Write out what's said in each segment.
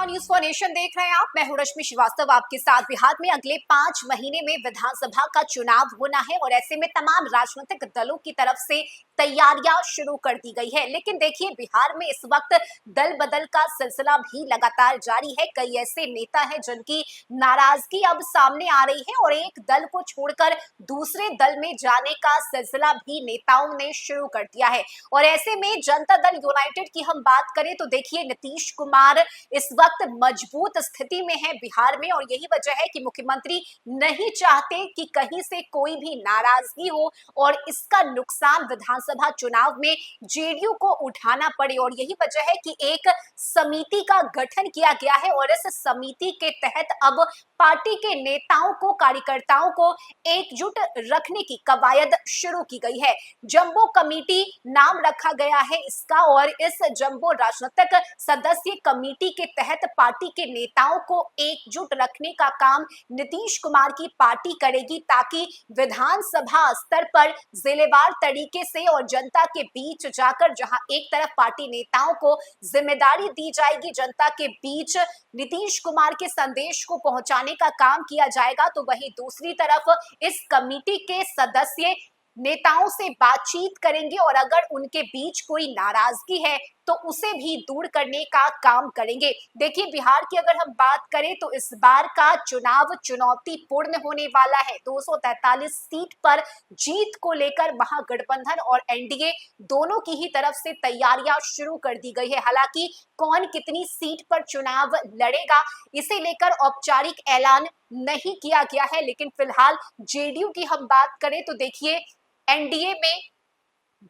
News for nation देख रहे हैं आप। मैं हूं रश्मि श्रीवास्तव आपके साथ। बिहार में अगले 5 महीने में विधानसभा का चुनाव होना है और ऐसे में तमाम राजनीतिक दलों की तरफ से तैयारियां शुरू कर दी गई है। लेकिन देखिए, बिहार में इस वक्त दल बदल का सिलसिला भी लगातार जारी है। कई ऐसे नेता हैं जिनकी नाराजगी अब सामने आ रही है और एक दल को छोड़कर दूसरे दल में जाने का सिलसिला भी नेताओं ने शुरू कर दिया है। और ऐसे में जनता दल यूनाइटेड की हम बात करें तो देखिए, नीतीश कुमार इस वक्त मजबूत स्थिति में है बिहार में और यही वजह है कि मुख्यमंत्री नहीं चाहते कि कहीं से कोई भी नाराजगी हो और इसका नुकसान विधानसभा चुनाव में जेडीयू को उठाना पड़े। और यही वजह है कि एक समिति का गठन किया गया है और इस समिति के तहत अब पार्टी के नेताओं को, कार्यकर्ताओं को एकजुट रखने की कवायद शुरू की गई है। जंबो कमेटी नाम रखा गया है इसका और इस जंबो राजनीतिक सदस्य कमेटी के तहत पार्टी के नेताओं को एकजुट रखने का काम नीतीश कुमार की पार्टी करेगी, ताकि विधानसभा स्तर पर जिलेवार तरीके से और जनता के बीच जाकर, जहां एक तरफ पार्टी नेताओं को जिम्मेदारी दी जाएगी जनता के बीच नीतीश कुमार के संदेश को पहुंचाने का काम किया जाएगा, तो वहीं दूसरी तरफ इस कमेटी के सदस्य नेताओं से बातचीत करेंगे और अगर उनके बीच कोई नाराजगी है तो उसे भी दूर करने का काम करेंगे। देखिए, बिहार की अगर हम बात करें तो इस बार का चुनाव चुनौतीपूर्ण होने वाला है। 243 सीट पर जीत को लेकर महागठबंधन और एनडीए दोनों की ही तरफ से तैयारियां शुरू कर दी गई है। हालांकि कौन कितनी सीट पर चुनाव लड़ेगा इसे लेकर औपचारिक ऐलान नहीं किया गया है, लेकिन फिलहाल जेडीयू की हम बात करें तो देखिए, एनडीए में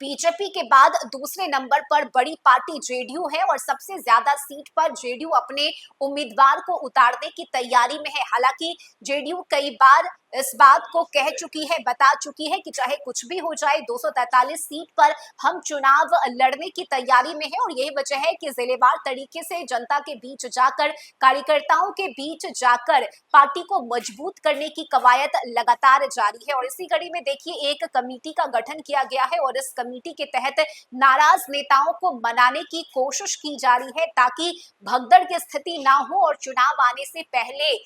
बीजेपी के बाद दूसरे नंबर पर बड़ी पार्टी जेडीयू है और सबसे ज्यादा सीट पर जेडीयू अपने उम्मीदवार को उतारने की तैयारी में है। हालांकि जेडीयू कई बार इस बात को कह चुकी है, बता चुकी है कि चाहे कुछ भी हो जाए 243 सीट पर हम चुनाव लड़ने की तैयारी में है और यही वजह है कि जिलेवार तरीके से जनता के बीच जाकर, कार्यकर्ताओं के बीच जाकर पार्टी को मजबूत करने की कवायद लगातार जारी है। और इसी कड़ी में देखिए, एक कमेटी का गठन किया गया है और इस कमेटी के तहत नाराज नेताओं को मनाने की कोशिश की जा रही है, ताकि भगदड़ की स्थिति ना हो और चुनाव आने से पहले,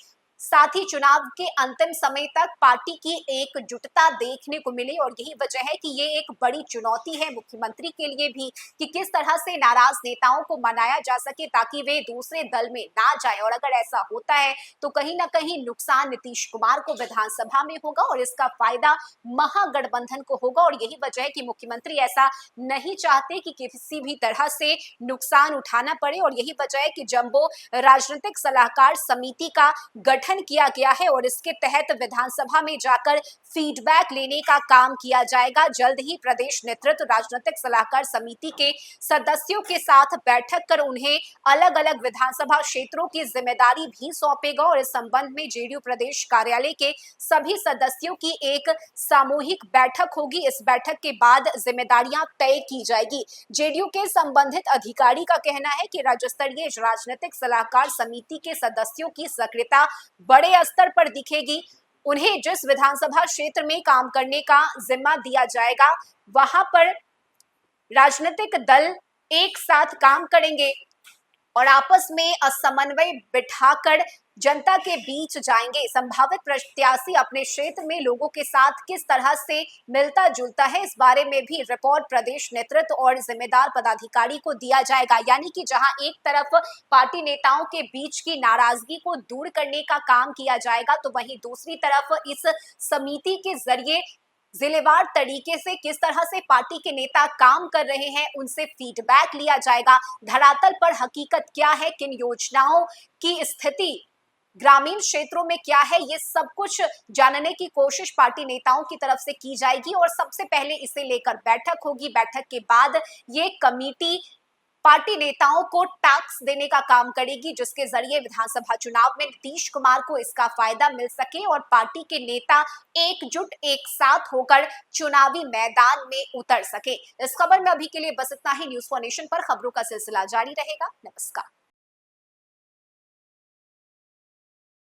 साथ ही चुनाव के अंतिम समय तक पार्टी की एकजुटता देखने को मिले। और यही वजह है कि ये एक बड़ी चुनौती है मुख्यमंत्री के लिए भी कि किस तरह से नाराज नेताओं को मनाया जा सके ताकि वे दूसरे दल में ना जाए। और अगर ऐसा होता है तो कहीं ना कहीं नुकसान नीतीश कुमार को विधानसभा में होगा और इसका फायदा महागठबंधन को होगा। और यही वजह है कि मुख्यमंत्री ऐसा नहीं चाहते कि किसी भी तरह से नुकसान उठाना पड़े और यही वजह है कि जंबो राजनीतिक सलाहकार समिति का गठन किया गया है और इसके तहत विधानसभा में जाकर फीडबैक लेने का काम किया जाएगा। जल्द ही प्रदेश नेतृत्व राजनीतिक सलाहकार समिति के सदस्यों के साथ बैठक कर उन्हें अलग अलग विधानसभा क्षेत्रों की जिम्मेदारी भी सौंपेगा और इस संबंध में जेडीयू प्रदेश कार्यालय के सभी सदस्यों की एक सामूहिक बैठक होगी। इस बैठक के बाद जिम्मेदारियां तय की जाएगी। जेडीयू के संबंधित अधिकारी का कहना है कि राज्य स्तरीय राजनीतिक सलाहकार समिति के सदस्यों की सक्रियता बड़े स्तर पर दिखेगी। उन्हें जिस विधानसभा क्षेत्र में काम करने का जिम्मा दिया जाएगा वहां पर राजनीतिक दल एक साथ काम करेंगे और आपस में समन्वय बिठाकर जनता के बीच जाएंगे। संभावित प्रत्याशी अपने क्षेत्र में लोगों के साथ किस तरह से मिलता जुलता है, इस बारे में भी रिपोर्ट प्रदेश नेतृत्व और जिम्मेदार पदाधिकारी को दिया जाएगा। यानी कि जहां एक तरफ पार्टी नेताओं के बीच की नाराजगी को दूर करने का काम किया जाएगा, तो वहीं दूसरी तरफ इस समिति के जरिए जिलेवार तरीके से किस तरह से पार्टी के नेता काम कर रहे हैं उनसे फीडबैक लिया जाएगा। धरातल पर हकीकत क्या है, किन योजनाओं की स्थिति ग्रामीण क्षेत्रों में क्या है, ये सब कुछ जानने की कोशिश पार्टी नेताओं की तरफ से की जाएगी और सबसे पहले इसे लेकर बैठक होगी। बैठक के बाद ये कमेटी पार्टी नेताओं को टैक्स देने का काम करेगी, जिसके जरिए विधानसभा चुनाव में नीतीश कुमार को इसका फायदा मिल सके और पार्टी के नेता एकजुट एक साथ होकर चुनावी मैदान में उतर सके। इस खबर में अभी के लिए बस इतना ही। न्यूज़ फॉर नेशन पर खबरों का सिलसिला जारी रहेगा। नमस्कार।